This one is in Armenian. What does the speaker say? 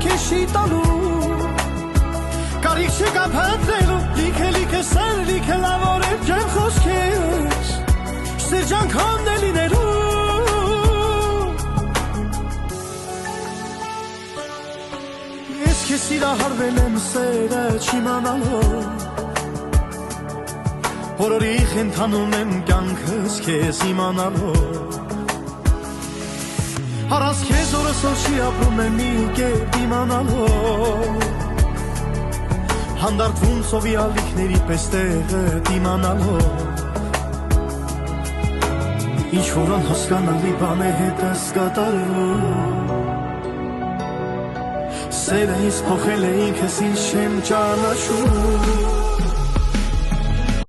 քեշի տալու Կարիք չկա փնտրելու Լիքը սեր, լիքը լավորել ջան խոսքեր Սերջանքոն է լինելու Ես քեզ սիրահարվել եմ սերը չիմանալով Որորի խենթանում եմ կյանքս քեզ իմանալով Առանց քեզ օրս օր չի ապրում եմ մի կերպ իմանալով Հանդարտվում ծովի ալիքների պես տեղը իմանալով Ինչ որ անհասկանալի բան է հետս կատարելով Սերը ինձ փոխել է ինքս ինչ չեմ ճանաչում